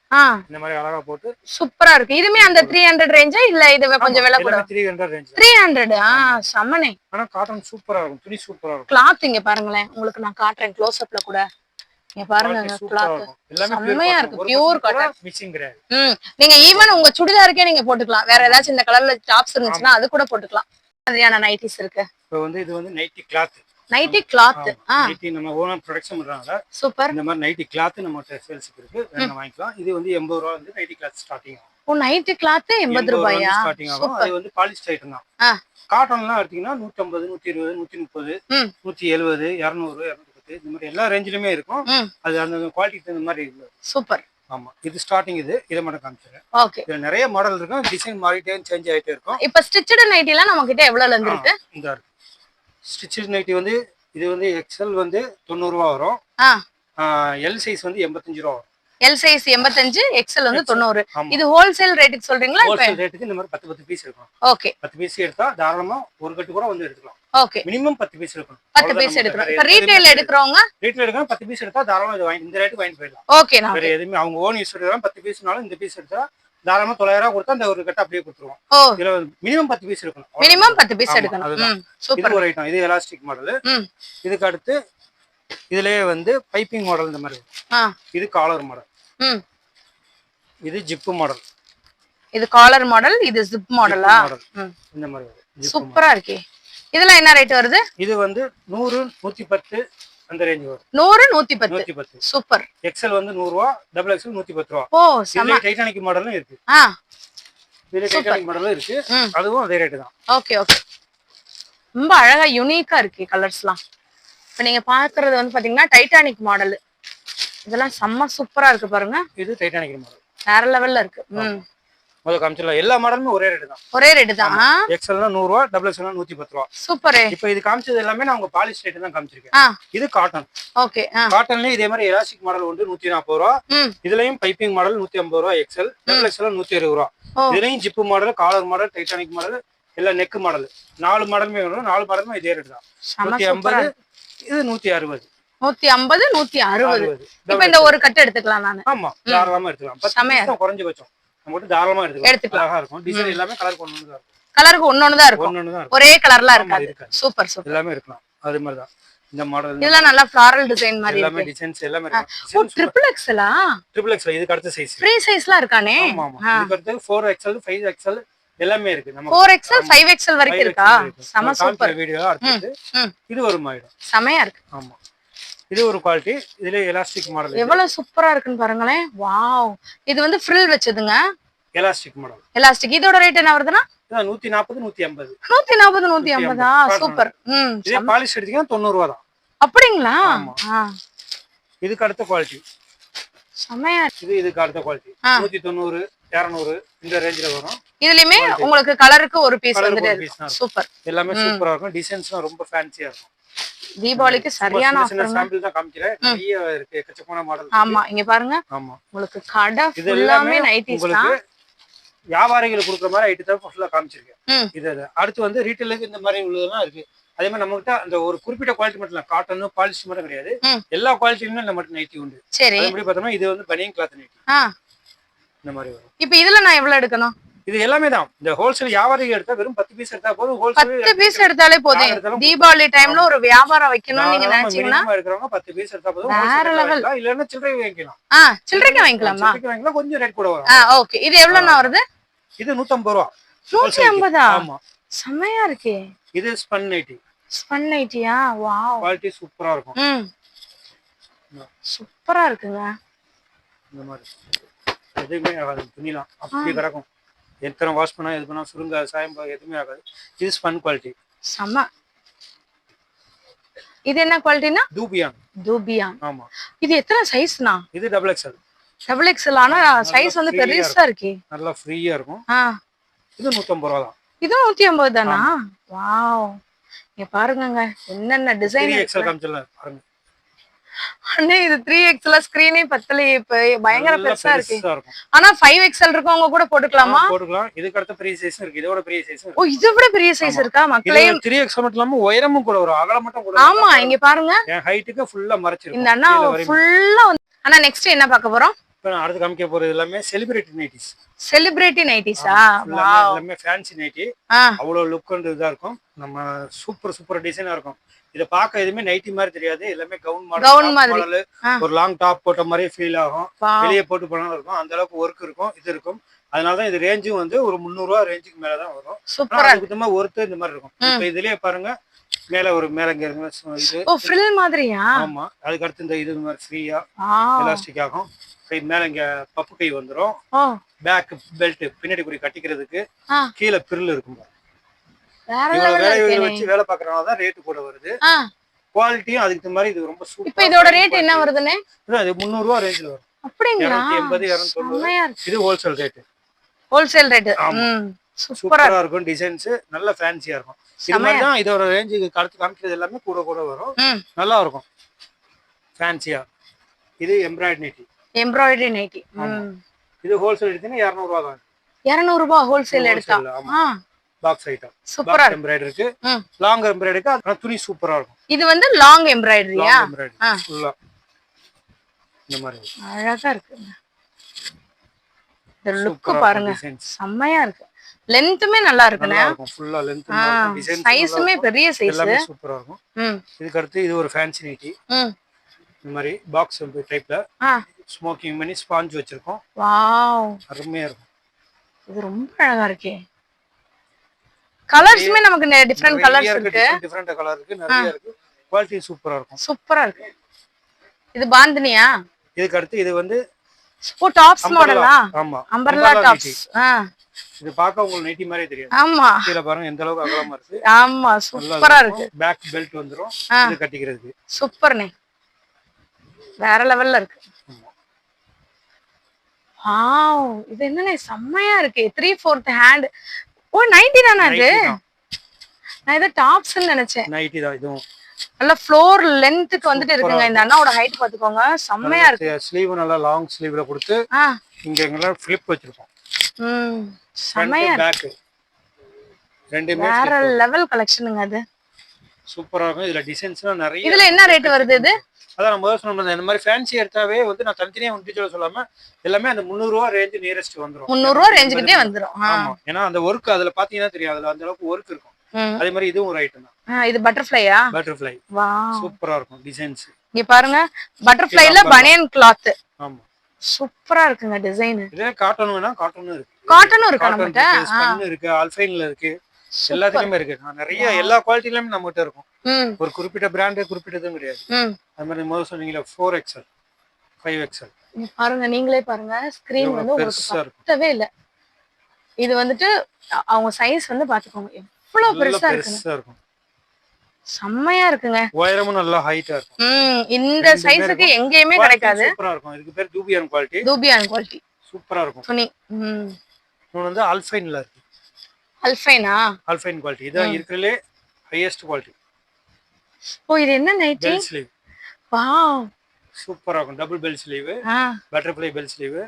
இந்த மாதிரி அழகா போட்டு சூப்பரா இருக்கு. இதுமே அந்த 300 ரேஞ்சா இல்ல இது கொஞ்சம் விலை கூட? 300 ரேஞ்ச். 300. சமனே. ஆனா காட்டன் சூப்பரா இருக்கும். துணி சூப்பரா இருக்கும். கிளாத் இங்க பாருங்களேன். உங்களுக்கு நான் காட்றேன் க்ளோஸ் அப்ல கூட. இங்க பாருங்க கிளாத். எல்லாமே செம்மையா இருக்கு. Pure cotton. மிக்சிங் கிடையாது. நீங்க ஈவன் உங்க சுடிதாருக்கே நீங்க போட்டுக்கலாம். வேற ஏதாச்சும் இந்த கலர்ல டாப்ஸ் இருந்துச்சுன்னா அது கூட போட்டுக்கலாம். மாதிரியான நைட்டிஸ் இருக்கு. இப்போ வந்து இது வந்து nighty cloth. Nighty cloth. Nighty நம்ம ஓனா ப்ரொடக்ஷன் பண்றாங்க. சூப்பர். இந்த மாதிரி நைட்டி கிளாத் நம்ம சேல்ஸ்க்கு இருக்கு. வேணா வாங்கிக்கலாம். இது வந்து 80 ரூபாய் வந்து நைட்டி கிளாத் ஸ்டார்டிங் ஆகும். ஓ நைட்டி கிளாத் 80 ரூபாயா? ஸ்டார்டிங் ஆகும். அது வந்து பாலிஸ்டர் ஐட்டம் தான். காட்டன்லாம் எடுத்தீங்கன்னா 150, 120, 130, 170, 200, 210 இந்த மாதிரி எல்லா ரேஞ்சிலுமே இருக்கும். அது அந்த குவாலிட்டிக்கு தகுந்த மாதிரி இருக்கு. சூப்பர். ஆமா. இது ஸ்டார்டிங். இத மட்டும் காமிச்சறேன். ஓகே. இதுல நிறைய மாடல் இருக்கும். டிசைன் மாறிட்டே சேஞ்ச் ஆயிட்டே இருக்கும். இப்போ ஸ்டிச்சட் நைட்டில நம்ம கிட்ட எவ்வளவுல இருந்து இருக்கு? இந்த இருக்கு. ஸ்டிச்சட் நைட்டி வந்து இது வந்து XL வந்து 90 ரூபாய் வரும். L சைஸ் வந்து 85 ரூபாய் வரும். L சைஸ் 85, XL வந்து 90. இது ஹோல்சேல் ரேட்டுக்கு சொல்றீங்களா? ஹோல்சேல் ரேட்டுக்கு இந்த மாதிரி 10 பீஸ் எடுக்கலாம். ஓகே. 10 பீஸ் எடுத்தா தாராளமா ஒரு கட்டு கூட வந்து எடுக்கலாம். ஓகே. மினிமம் 10 பீஸ் எடுக்கணும். 10 பீஸ் எடுக்கணும். இப்ப ரீட்டைல் எடுக்கறவங்க எடுக்க 10 பீஸ் எடுத்தா தாராளமா இது வாங்கி இந்த ரேட்டுக்கு வாங்கி போயிடலாம். ஓகே. நான் வேற எதுமே அவங்க ஓன் யூஸ் எடுக்கறவங்க 10 பீஸ்னாலும் இந்த பீஸ் எடுத்தா தாராளமா 900 ரூபாய் கொடுத்தா அந்த ஒரு கட்ட அப்படியே கொடுத்துருவோம். இதுல மினிமம் 10 பீஸ் எடுக்கணும். மினிமம் 10 பீஸ் எடுக்கணும். சூப்பர். இது ஒரு ஐட்டம். இது எலாஸ்டிக் மாடல். இதுக்கு அடுத்து இதுலயே வந்து பைப்பிங் மாடல் இந்த மாதிரி. இது காலர் மாடல். இது ஜிப் மாடல். இது காலர் மாடல், இது ஜிப் மாடலா? இந்த மாதிரி சூப்பரா இருக்கு. இதெல்லாம் என்ன ரேட் வருது? இது வந்து 100, 110 அந்த ரேஞ்ச் வரும். 100, 110. சூப்பர். XL வந்து 100 ரூபாய், XXL 110 ரூபாய். ஓ செம. டைட்டானிக் மாடலும் இருக்கு. இதுல டைட்டானிக் மாடலும் இருக்கு. அதுவும் அதே ரேட் தான். Okay okay. ரொம்ப அழகா யூனிக்கா இருக்கு கலர்ஸ்லாம். இப்போ நீங்க பாக்குறது வந்து பாத்தீங்கன்னா டைட்டானிக் மாடல். இதெல்லாம் செம்ம சூப்பரா இருக்கு பாருங்க. இது டைட்டானிக் மாடல். வேற லெவல்ல இருக்கு. முதல்ல காமிச்சலாம். எல்லா மாடலுமே ஒரே ரேட் தான். ஒரே ரேட் தான். XL 100 ரூபாய், XXL 110 ரூபாய். சூப்பர். இப்போ இது காமிச்சது எல்லாமே நான் உங்க பாலிஷ் ரேட் தான் காமிச்சிருக்கேன். இது காட்டன். ஓகே. காட்டன்லயே இதே மாதிரி எலாஸ்டிக் மாடல் வந்து 140 ரூபாய். இதுலயும் பைப்பிங் மாடல் 150 ரூபாய் XL, XXL 120 ரூபாய். இதுலயும் zip model, collar model, Titanic model, எல்லாம் நெக் மாடல். 4 மாடலுமே வரும். 4 மாடலுமே இதே ரேட் தான். 150, இது 160. 150, 160. இப்போ இந்த ஒரு கட் எடுத்துக்கலாம் நானு. ஆமா, தாராளமா எடுத்துக்கலாம். 10 குறைஞ்சபட்சம் நம்ம தாராளமா எடுத்துக்கலாம். அழகா இருக்கும். டிசைன் எல்லாமே கலருக்கு ஒண்ணு தான் இருக்கும். கலருக்கு ஒண்ணொண்ணு தான் இருக்கும். ஒரே கலர்ல இருக்காது. Super super. எல்லாமே எடுக்கலாம். அது மாதிரி தான் இந்த மாடல். இதெல்லாம் நல்லா ஃப்ளாரல் டிசைன் மாதிரி எல்லாமே இருக்கு. டிசைன்ஸ் எல்லாமே ஓ ட்ரிபிள் எக்ஸ்எலா? ட்ரிபிள் எக்ஸ்எல் இதுக்கு அடுத்த சைஸ். ஃப்ரீ சைஸ்லாம் இருக்கானே? ஆமா ஆமா. இதுக்கு அடுத்து 4XL 5XL எல்லாமே இருக்கு. நம்ம 4XL 5XL வரைக்கும் இருக்கா? செம சூப்பர். வீடியோ அடுத்து இது ஒரு மாடல். செமையா இருக்கு. ஆமா. இது ஒரு குவாலிட்டி. இதுல எலாஸ்டிக் மாடல். எவ்வளவு சூப்பரா இருக்குன்னு பாருங்களேன். வாவ். இது வந்து ஃப்ரில் வெச்சதுங்க. Elastic model. எலாஸ்டிக். இதோட ரேட் என்ன வருதுன்னா? 140 150. 140 150. சூப்பர். இதே பாலிஷ் எடுத்தீங்கன்னா 90 ரூபாய் தான். அப்படிங்களா? இதுக்கு அடுத்த குவாலிட்டி செமையா. இதுக்கு அடுத்த குவாலிட்டி 190 200 இந்த ரேஞ்சில வரும். இதுலயுமே உங்களுக்கு கலருக்கு ஒரு பீஸ் வந்துட்டே சூப்பர். எல்லாமே சூப்பரா இருக்கும். டிசைன்ஸ்லாம் ரொம்ப ஃபேன்சியா இருக்கும். தீபாவளிக்கு சரியான ஆஃபர். சாம்பிள் தான் காமிக்கிறேன். நிறைய இருக்கு. எக்கச்சக்கமான மாடல். ஆமா இங்க பாருங்க. ஆமா. உங்களுக்கு கடை ஃபுல்லாமே நைட்டிஸ் தான். உங்களுக்கு வியாபாரிகளுக்கு கொடுக்குற மாதிரி ஐட்டம் தான் ஃபுல்லா காமிச்சிருக்கேன். இது அடுத்து வந்து ரீட்டைலுக்கு இந்த மாதிரி உள்ளதெல்லாம் இருக்கு. அதே மாதிரி நம்மகிட்ட அந்த ஒரு குறிப்பிட்ட குவாலிட்டி மட்டும் இல்ல, காட்டன் பாலிஷ் மட்டும் கிடையாது, எல்லா குவாலிட்டிலுமே நம்மகிட்ட நைட்டி உண்டு. சரி. எப்படி பார்த்தோம்னா இது வந்து பனியன் கிளாத் நைட்டி இந்த மாதிரி வரும். இப்போ இதுல நான் எவ்வளவு எடுக்கணும்? இது எல்லாமே தான். இந்த ஹோல்சேல் வியாபாரிகள் எடுத்தா வெறும் 10 பீஸ் எடுத்தா போதும். ஹோல்சேல் 10 பீஸ் எடுத்தாலே போதும். தீபாவளி டைம்ல ஒரு வியாபாரம் வைக்கணும் நீங்க நினைச்சீங்கன்னா எடுக்கறவங்க 10 பீஸ் எடுத்தா போதும். இல்லன்னா சில்லறை வாங்கிக்கலாம். சில்லறைக்கு வாங்கிக்கலாமா? சில்லறைக்கு வாங்கிக்கலாம். கொஞ்சம் ரேட் கூட வரும். ஓகே. இது எவ்வளவுனா வருது? இது 150 ரூபாய். 150? ஆமா. செமையா இருக்கே. இது ஸ்பன் நைட்டி. ஸ்பன் நைட்டியா? வாவ். குவாலிட்டி சூப்பரா இருக்கும். சூப்பரா இருக்குங்க. இந்த மாதிரி எதுவுமே ஆகாது. துணிலாம் அப்படியே கிடக்கும். எத்தனை வாஷ் பண்ணா எது பண்ணா சுருங்க சாயம் எதுவுமே ஆகாது. இது ஸ்பன் குவாலிட்டி. செம. இது என்ன குவாலிட்டினா? தூபியான். தூபியான். ஆமா. இது எத்தனை சைஸ்னா? இது XXL. XXL ஆனா சைஸ் வந்து பெருசா இருக்கு. நல்லா ஃப்ரீயா இருக்கும். இது 150 ரூபாய் தான். இது 150 தானா? வாவ். இங்க பாருங்கங்க என்னென்ன டிசைன். 3XL காமிச்சல பாருங்க. அண்ணே இது 3XL ஸ்கிரீனே பத்தலையே. இப்ப பயங்கர பெருசா இருக்கு. ஆனா 5XL இருக்கவங்க கூட போட்டுக்கலாமா? போட்டுக்கலாம். இதுக்கு அடுத்த பெரிய சைஸ் இருக்கு. இதோட பெரிய சைஸ் இருக்கு. ஓ இதை விட பெரிய சைஸ் இருக்கா மக்களே? 3XL மட்டும் இல்லாம உயரமும் கூட வரும். அகலம் மட்டும் கூட. ஆமா இங்க பாருங்க. என் ஹைட்டுக்கு ஃபுல்லா மறைச்சிருக்கு. இந்த அண்ணா ஃபுல்லா. ஆனா நெக்ஸ்ட் என்ன பார்க்க போறோம்? இப்ப நான் அடுத்து காமிக்க போறது எல்லாமே செலிபிரிட்டி நைட்டிஸ். செலிபிரிட்டி நைட்டிஸா? வாவ். எல்லாமே ஃபேன்சி நைட்டி. அவ்வளவு லுக் அண்ட் இதா இருக்கும். நம்ம சூப்பர் டிசைனா இருக்கும். இத பார்க்க எதுவுமே நைட்டி மாதிரி தெரியாது. எல்லாமே கவுன் மாடல். ஒரு லாங் டாப் போட்ட மாதிரி ஃபீல் ஆகும். வெளியே போட்டு போனாலும் இருக்கும். அந்த அளவுக்கு ஒர்க் இருக்கும். இது இருக்கும். அதனாலதான் இது ரேஞ்சும் வந்து ஒரு 300 ரூபாய் ரேஞ்சுக்கு மேலதான் வரும். சூப்பரா சுத்தமா ஒர்த் இந்த மாதிரி இருக்கும். இப்ப இதுலயே பாருங்க மேல ஒரு மேல இங்க இருக்கு. இது ஓ ஃப்ரில் மாதிரியா? ஆமா. அதுக்கு அடுத்து இந்த இது மாதிரி ஃப்ரீயா எலாஸ்டிக் ஆகும். கை மேல இங்க பப்பு கை வந்துரும். பேக் பெல்ட் பின்னாடி குறி கட்டிக்கிறதுக்கு கீழே பிரில் இருக்கும். வச்சு வேலை பாக்குறவங்க தான் ரேட் கூட வருது. குவாலிட்டியும் அதுக்கு மாதிரி இது ரொம்ப சூப்பர். இப்போ இதோட ரேட் என்ன வருதுனே? இது 300 ரூபாய் ரேஞ்சில வரும். அப்படிங்களா? 280 290. இது ஹோல்சேல் ரேட். Wholesale rate. சூப்பரா இருக்கும். டிசைன்ஸ் நல்ல ஃபேன்சியா இருக்கும். இது மாதிரி தான் இதோட ரேஞ்சுக்கு அடுத்து காமிக்கிறது எல்லாமே கூட வரும். நல்லா இருக்கும் ஃபேன்சியா. இது எம்ப்ராய்டரி நைட்டி. Embroidery nighty. இது ஹோல்சேல் எடுத்தீங்கன்னா 200 ரூபாய் தான். 200 ரூபாய் ஹோல்சேல் எடுத்தா. Box item. சூப்பரா எம்ப்ராய்டரி இருக்கு. லாங் எம்ப்ராய்டரி இருக்கு. துணி சூப்பரா இருக்கும். இது வந்து லாங் எம்ப்ராய்டரியா? ஃபுல்லா இந்த மாதிரி அழகா இருக்கு. இந்த லுக் பாருங்க. செம்மையா இருக்கு. லென்த்துமே நல்லா இருக்குண்ணே. ஃபுல்லா லென்த் டிசைன். சைஸ்மே பெரிய சைஸ். எல்லாமே சூப்பரா இருக்கும். இதுக்கு அடுத்து இது ஒரு ஃபேன்சி நைட்டி. இந்த மாதிரி பாக்ஸ் டைப்ல ஸ்மோக்கிங் பண்ணி ஸ்பாஞ்ச் வச்சிருக்கோம். வாவ். அருமையா இருக்கும். இது ரொம்ப அழகா இருக்கே. கலர்ஸ்மே நமக்கு டிஃபரண்ட் கலர்ஸ் இருக்கு. டிஃபரண்ட் கலர் இருக்கு. நிறைய இருக்கு. குவாலிட்டி சூப்பரா இருக்கும். சூப்பரா இருக்கு. இது பாந்தினியா? இதுக்கு அடுத்து இது வந்து டாப்ஸ் மாடலா? ஆமா. Umbrella tops. இது பார்க்க உங்களுக்கு நைட்டி மாதிரியே தெரியும். ஆமா. கீழ பாருங்க எந்த அளவுக்கு அகலமா இருக்கு. ஆமா சூப்பரா இருக்கு. பேக் பெல்ட் வந்துரும். இது கட்டிக்கிறதுக்கு. சூப்பர்னே. வேற லெவல்ல இருக்கு. வாவ். இது என்னனே செம்மையா இருக்கு. 3/4 ஹேண்ட். ஓ நைட்டி தானா இது? நான் இத டாப்ஸ்னு நினைச்சேன். நைட்டி தான் இதுவும். நல்ல ஃப்ளோர் லெந்த்க்கு வந்துட்டு இருக்குங்க. இந்த அண்ணாவோட ஹைட் பாத்துக்கோங்க. செம்மையா இருக்கு. ஸ்லீவ் நல்லா லாங் ஸ்லீவ்ல கொடுத்து இங்க எல்லாம் ஃபிளிப் வச்சிருக்கோம். செம்மையா இருக்கு. ரெண்டுமே வேற லெவல் கலெக்ஷனுங்க அது. சூப்பரா இருக்கும். இதுல டிசைன்ஸ்லாம் நிறைய. இதுல என்ன ரேட் வருது இது? அதான் நம்ம சொன்னோம் இந்த மாதிரி ஃபேன்சி எடுத்தாவே வந்து நான் தனித்தனியா இண்டிவிஜுவலா சொல்லாம எல்லாமே அந்த 300 ரூபாய் ரேஞ்ச் நியரஸ்ட் வந்துரும். 300 ரூபாய் ரேஞ்சுக்கிட்டே வந்துரும். ஆமா. ஏன்னா அந்த வொர்க் அதுல பாத்தீங்கன்னா தெரியும். அதுல அந்த அளவுக்கு வொர்க் இருக்கும். அதே மாதிரி இதுவும் ஒரு ஐட்டம் தான். இது பட்டர்ஃப்ளையா? பட்டர்ஃப்ளை வாவ் சூப்பரா இருக்கும் டிசைன்ஸ். இங்க பாருங்க பட்டர்ஃப்ளைல பனியன் கிளாத் ஆமா சூப்பரா இருக்குங்க டிசைன். இதே காட்டன் வேணா காட்டனும் இருக்கு. காட்டனும் இருக்கா நம்மட்ட? ஸ்பன் இருக்கு, ஆல்ஃபைன்ல இருக்கு, எல்லாத்துலயுமே இருக்கு. நிறைய எல்லா குவாலிட்டிலயும் நம்மகிட்ட இருக்கும். ஒரு குறிப்பிட்ட பிராண்ட் குறிப்பிட்டதும் கிடையாது. அது மாதிரி முதல்ல சொன்னீங்களா 4XL 5XL பாருங்க நீங்களே பாருங்க ஸ்கிரீன் வந்து உங்களுக்கு பத்தவே இல்ல. இது வந்துட்டு அவங்க சைஸ் வந்து பாத்துக்கோங்க எவ்வளவு பெருசா இருக்கும். செம்மையா இருக்குங்க. உயரமும் நல்லா ஹைட்டா இருக்கும். இந்த சைஸ்க்கு எங்கேயுமே கிடைக்காது. சூப்பரா இருக்கும். இதுக்கு பேர் டூபியான் குவாலிட்டி. டூபியான் குவாலிட்டி சூப்பரா இருக்கும். துணி இது வந்து ஆல்ஃபைன்ல இருக்கு. ஆல்ஃபைனா? ஆல்ஃபைன் குவாலிட்டி இதான் இருக்குறதுல ஹையஸ்ட் குவாலிட்டி. ஓ இது என்ன நைட்டி? Bell sleeve. வாவ் சூப்பரா இருக்கும். Double bell sleeve, butterfly bell sleeve.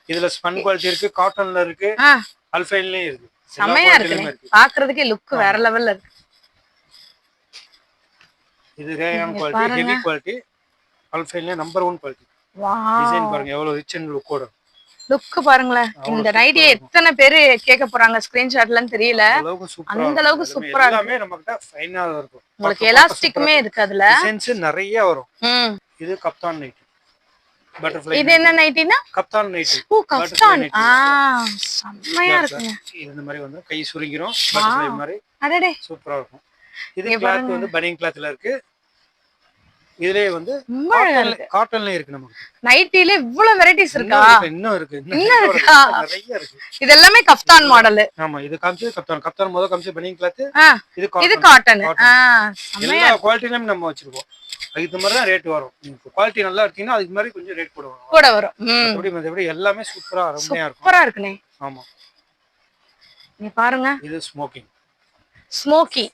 இதுல ஸ்பன் குவாலிட்டி இருக்கு, காட்டன்ல இருக்கு, ஆல்ஃபைன்லயே இருக்கு. செமையா இருக்கு. பாக்குறதுக்கே லுக் வேற லெவல்ல இருக்கு. இது ரேயான் குவாலிட்டி, ஹெவி குவாலிட்டி, ஆல்ஃபைன்ல நம்பர் 1 குவாலிட்டி. வாவ் டிசைன் பாருங்க எவ்வளவு ரிச் அண்ட் லுக்கோட. லுக் பாருங்களேன். இந்த நைட்டியை எத்தனை பேர் கேட்க போறாங்க ஸ்கிரீன்ஷாட்லன்னு தெரியல. அந்த அளவுக்கு சூப்பரா இருக்கு. எல்லாமே நமக்கிட்ட ஃபைனா இருக்கும். உங்களுக்கு எலாஸ்டிக்குமே இருக்கு அதுல. டிசைன்ஸ் நிறைய வரும். இது கப்தான் நைட்டி. பட்டர்ஃப்ளை. இது என்ன நைட்டினா? Kaftan nightie. Oh kaftan. செம்மையா இருக்குங்க. இந்த மாதிரி வந்து கை சுருங்கிரும் பட்டர்ஃப்ளை மாதிரி. அடடே சூப்பரா இருக்கும். இது கிளாத் வந்து பனியன் கிளாத்ல இருக்கு. இதுலயே வந்து காட்டன்ல இருக்கு. நமக்கு நைட்டில இவ்வளவு வெரைட்டிஸ் இருக்கா? இன்னும் இருக்கு. நிறைய இருக்கு. இது எல்லாமே கஃப்தான் மாடல். ஆமா இது காமிச்சது கஃப்தான். கஃப்தான் முதல்ல காமிச்சது பனியன் கிளாத். இது காட்டன். எல்லா குவாலிட்டிலயும் நம்ம வச்சிருக்கோம். அதுக்கு மாதிரி தான் ரேட் வரும். குவாலிட்டி நல்லா எடுத்தீங்கன்னா அதுக்கு மாதிரி கொஞ்சம் ரேட் கூட வரும். அப்படி எல்லாமே சூப்பரா அருமையா இருக்கும். சூப்பரா இருக்குனே. ஆமா நீ பாருங்க. இது smoking. Smoking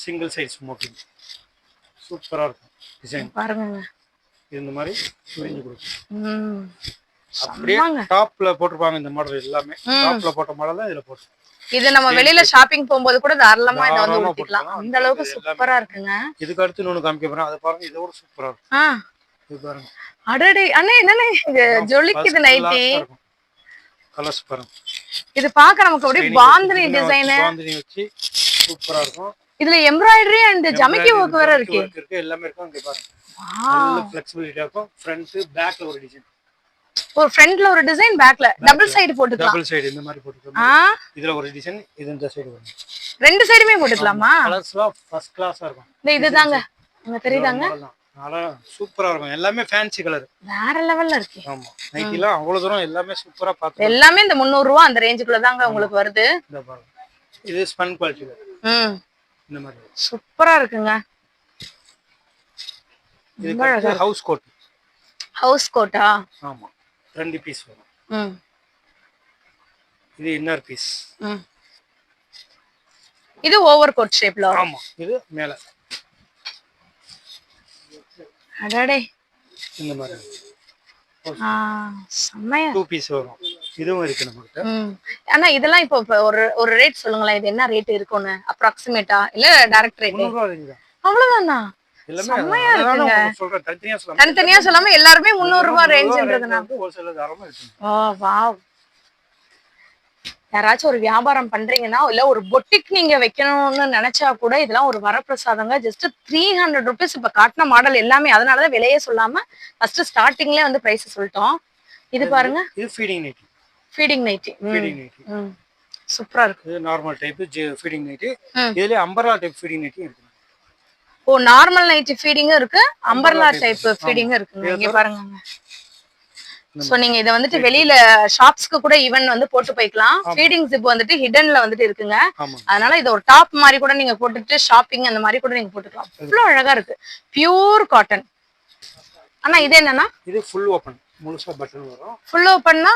single side smoking சூப்பரா இருக்கும். டிசைன் பாருங்க. இந்த மாதிரி சுரிஞ்சு கொடுக்கும். அப்படியே டாப்ல போட்டுருப்பாங்க. இந்த மாடல் எல்லாமே டாப்ல போட்ட மாடல் தான் இதுல போட்டு. இது நம்ம வெளியில ஷாப்பிங் போகும்போது கூட தாராளமா இத வந்து ஊத்திக்கலாம். அந்த அளவுக்கு சூப்பரா இருக்குங்க. இதுக்கு அடுத்து இன்னொன்னு காமிக்க போறேன். அத பாருங்க. இதோட சூப்பரா இருக்கும். இது பாருங்க. அடடே அண்ணே என்னண்ணே இது ஜொலிக்குது நைட்டி. கலர்ஸ் பாருங்க. இது பார்க்க நமக்கு அப்படியே பாந்தினி டிசைன். பாந்தினி வச்சு சூப்பரா இருக்கும். இதுல எம்ப்ராய்டரி அண்ட் ஜமிக்கி வர்க் வேற இருக்கு. எல்லாமே இருக்கும். இங்க பாருங்க. நல்ல ஃப்ளெக்சிபிலிட்டியா இருக்கும். ஃப்ரண்ட் பேக்ல ஒரு டிசைன். ஒரு ஃப்ரண்ட்ல ஒரு டிசைன், பேக்ல டபுள் சைடு போட்டுக்கலாம். டபுள் சைடு இந்த மாதிரி போட்டுக்கலாம். இதுல ஒரு டிசைன், இது இந்த சைடு வரும். ரெண்டு சைடுமே போட்டுக்கலாமா? கலர்ஸ்லாம் ஃபர்ஸ்ட் கிளாஸா இருக்கும். இதுதாங்க. அங்க தெரியுதாங்க? நல்லா சூப்பரா இருக்கும். எல்லாமே ஃபேன்சி கலர். வேற லெவல்ல இருக்கு. ஆமா. நைட்டில அவ்வளவு தூரம் எல்லாமே சூப்பரா பாத்து. எல்லாமே இந்த 300 ரூபாய் அந்த ரேஞ்சுக்குள்ள தாங்க உங்களுக்கு வருது. இந்த பாருங்க. இது ஸ்பன் குவாலிட்டி. இந்த மாதிரி சூப்பரா இருக்குங்க. இது ஹவுஸ் கோட். House quota? ஆமா. 2 பீஸ் வரும். இது இன்னர் பீஸ். இது ஓவர் கோட் ஷேப்ல வரும். ஆமா. இது மேல. அடடே இந்த மாதிரி. செமையா 2 பீஸ் வரும். இதுவும் இருக்கு நமக்கிட்ட. ஆனா இதெல்லாம் இப்போ ஒரு ரேட் சொல்லுங்களேன். இது என்ன ரேட் இருக்கும்னு அப்ராக்ஸிமேட்டா இல்ல டைரக்ட் ரேட்? 300 ரூபாய் தான். அவ்வளவுதானா? செமையா இருக்குங்க. சொல்றேன் தனித்தனியா சொல்லாம எல்லாரும் 300 ரூபாய் ரேஞ்ச்ன்றதுனா ஹோல்சேல்ல தாராளமா இருக்கு. ஓ வாவ். யாராச்சும் ஒரு வியாபாரம் பண்றீங்கன்னா இல்ல ஒரு பொட்டிக் நீங்க வைக்கணும்னு நினைச்சா கூட இதெல்லாம் ஒரு வரப்பிரசாதங்க. Just 300 rupees. இப்ப காட்டின மாடல் எல்லாமே அதனாலதான் விலையே சொல்லாம ஃபர்ஸ்ட் ஸ்டார்டிங்ல வந்து பிரைஸ் சொல்லிட்டோம். இது பாருங்க. இது ஃபீடிங் நைட்டி. Feeding nightie. சூப்பரா இருக்கு. இது நார்மல் டைப் ஃபீடிங் நைட்டி. இதுல அம்பர்லா டைப் ஃபீடிங் நைட்டி இருக்கு. ஓ நார்மல் நைட்டி ஃபீடிங்கும் இருக்கு, அம்பர்லா டைப் ஃபீடிங்கும் இருக்குங்க. இங்க பாருங்க. சோ நீங்க இத வந்துட்டு வெளியில ஷாப்ஸ்க்கு கூட ஈவன் வந்து போட்டு போய்க்கலாம். ஃபீடிங் ஜிப் வந்துட்டு ஹிடன்ல வந்துட்டு இருக்குங்க. அதனால இது ஒரு டாப் மாதிரி கூட நீங்க போட்டுட்டு ஷாப்பிங் அந்த மாதிரி கூட நீங்க போட்டுக்கலாம். அவ்வளவு அழகா இருக்கு. Pure cotton. ஆனா இது என்னன்னா இது ஃபுல் ஓபன். முழுசா பட்டன் வரும். ஃபுல் ஓபன்னா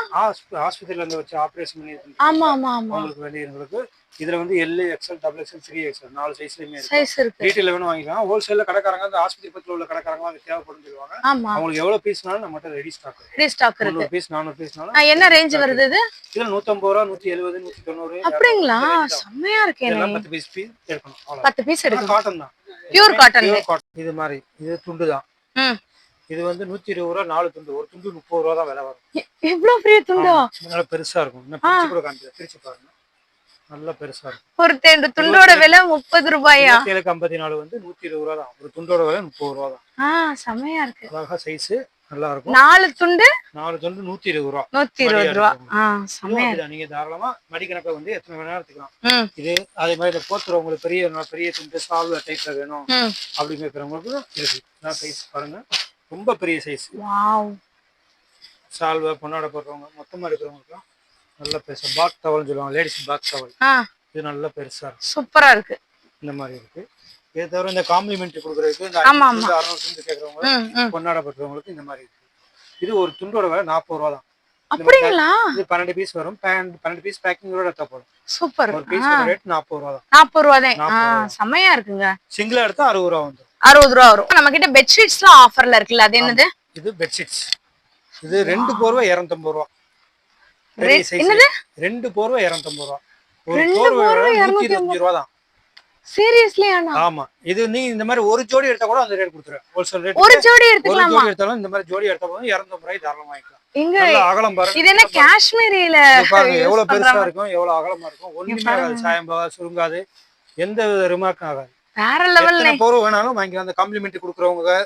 ஹாஸ்பிடல்ல இருந்து வச்சு ஆபரேஷன் பண்ணி. ஆமா ஆமா ஆமா. உங்களுக்கு வேண்டியவங்களுக்கு இதுல வந்து L, XL, XXL, 3XL 4 சைஸ்லயுமே size இருக்கு. ரீட்டைல்ல வேணும் வாங்கிக்கலாம். ஹோல்சேல்ல கடைக்காரங்க அந்த ஆஸ்பத்திரி பக்கத்துல உள்ள கடைக்காரங்க அது தேவைப்படும் சொல்லுவாங்க. அவங்களுக்கு எவ்வளவு பீஸ்னாலும் நம்மட்ட ரெடி ஸ்டாக் இருக்கு. ரெடி ஸ்டாக் இருக்கு. 300 பீஸ் 400 பீஸ்னாலும். என்ன ரேஞ்ச் வருது இது? இதுல 150 ரூபாய், 170, 190. அப்படிங்களா? செமையா இருக்கே. எல்லாம் 10 பீஸ் எடுக்கணும். 10 பீஸ் எடுக்கணும். காட்டன் தான். Pure cotton. இது மாதிரி இது துண்டு தான். இது வந்து 120 ரூபாய் 4 துண்டு. ஒரு துண்டு 30 ரூபாய் தான் விலை வரும். எவ்வளவு பெரிய துண்டா? நல்ல பெருசா இருக்கும். நான் பிரிச்சு கூட காமிக்கிறேன். பிரிச்சு பாருங்க. நல்ல பெருசா இருக்கும். ஒரு துண்டோட விலை 30 ரூபாயா? 5754 வந்து 120 ரூபா தான். ஒரு துண்டோட விலை 30 ரூபா தான். செமையா இருக்கு. அழகா சைஸ் நல்லா இருக்கும். 4 துண்டு 120 ரூபா. 120 ரூபா. செமையா. நீங்க தாராளமா மடிக்கணக்கா வந்து எத்தனை வேணா எடுத்துக்கலாம். இது அதே மாதிரி போத்துறவங்களுக்கு பெரிய துண்டு சால்வ டைப்ல வேணும் அப்படி கேட்கறவங்களுக்கு இருக்கு. நான் சைஸ் பாருங்க, ரொம்ப பெரிய சைஸ். வாவ். சால்வ பொன்னாட போடுறவங்க மொத்தமா எடுக்கிறவங்களுக்கு நல்ல பெருசா பாக் டவல்னு சொல்லுவாங்க, லேடிஸ் பாக் டவல். இது நல்ல பெருசா இருக்கு, சூப்பரா இருக்கு. இந்த மாதிரி இருக்கு. இதை தவிர இந்த காம்ப்ளிமெண்ட் கொடுக்குறதுக்கு இந்த 600 துண்டு கேட்கறவங்க பொன்னாட போடுறவங்களுக்கு இந்த மாதிரி இருக்கு. இது ஒரு துண்டோட விலை 40 ரூபா தான். அப்படிங்களா? இது 12 பீஸ் வரும். 12 பீஸ் பேக்கிங்கோட எடுத்தா போதும். சூப்பர். ஒரு பீஸ் ரேட் 40 ரூபா தான். 40 ரூபா தான். செமையா இருக்குங்க. சிங்கிளா எடுத்தா 60 ரூபா வந்துரும். 60 ரூபா வரும். நம்ம கிட்ட பெட்ஷீட்ஸ்லாம் ஆஃபர்ல இருக்குல்ல, அது என்னது? இது பெட்ஷீட்ஸ். இது 2 போர்வை 250 ரூபா. என்னது? 2 போர்வை 250 ரூபா. ஒரு போர்வை 125 ரூபா தான். சீரியஸ்லி? ஆமா. இது நீங்க இந்த மாதிரி ஒரு ஜோடி எடுத்தா கூட அந்த ரேட் கொடுத்துறேன். Wholesale rate. ஒரு ஜோடி எடுத்துக்கலாமா? ஒரு ஜோடி எடுத்தாலும் இந்த மாதிரி ஜோடி எடுத்தா போதும் 250 ரூபாய்க்கு தாராளமா வாங்கிக்கலாம். இங்க நல்ல அகலம் பாருங்க. இது என்ன காஷ்மீரில பாருங்க எவ்வளவு பெருசா இருக்கும், எவ்வளவு அகலமா இருக்கும். ஒண்ணுமே ஆகாது, சாயம் போகாது, சுருங்காது, எந்த ரிமார்க்கும் ஆகாது. வேற லெவல். எத்தனை போர்வை வேணாலும் வாங்கிக்கலாம். அந்த காம்ப்ளிமெண்ட் கொடுக்குறவங்க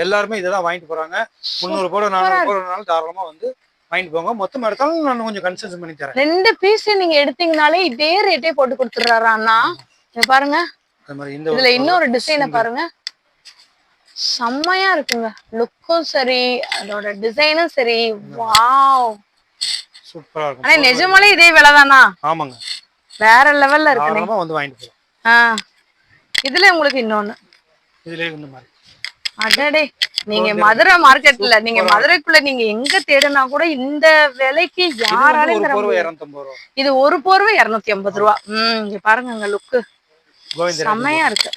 எல்லாருமே இதெல்லாம் வாங்கிட்டு போறாங்க. 300 போர்வை 400 போர்வை வேணாலும் தாராளமா வந்து வாங்கிட்டு போங்க. மொத்தமா எடுத்தாலும் நான் கொஞ்சம் கன்செஷன் பண்ணி தரேன். 2 பீஸ் நீங்க எடுத்தீங்கனாலே இதே ரேட்டே போட்டு கொடுத்துறாரா அண்ணா? இங்க பாருங்க, இதுல இன்னொரு டிசைனை பாருங்க, செம்மையா இருக்குங்க. லுக்கும் சரி, அதோட டிசைனும் சரி. வாவ், சூப்பரா இருக்கும். ஆனா நிஜமாலே இதே விலை தானா? ஆமாங்க, வேற லெவல்ல இருக்கு. தாராளமா வந்து வாங்கிட்டு போலாம். இதுல உங்களுக்கு இன்னொன்னு, இதுல இந்த மாதிரி அடடே, நீங்க மதுரை மார்க்கெட்ல, நீங்க மதுரைக்குள்ள நீங்க எங்க தேடுனா கூட இந்த விலைக்கு யாராலையும் தர முடியாது. இது ஒரு போர்வை 250 ரூபா. இங்க பாருங்க லுக்கு செம்மையா இருக்கு.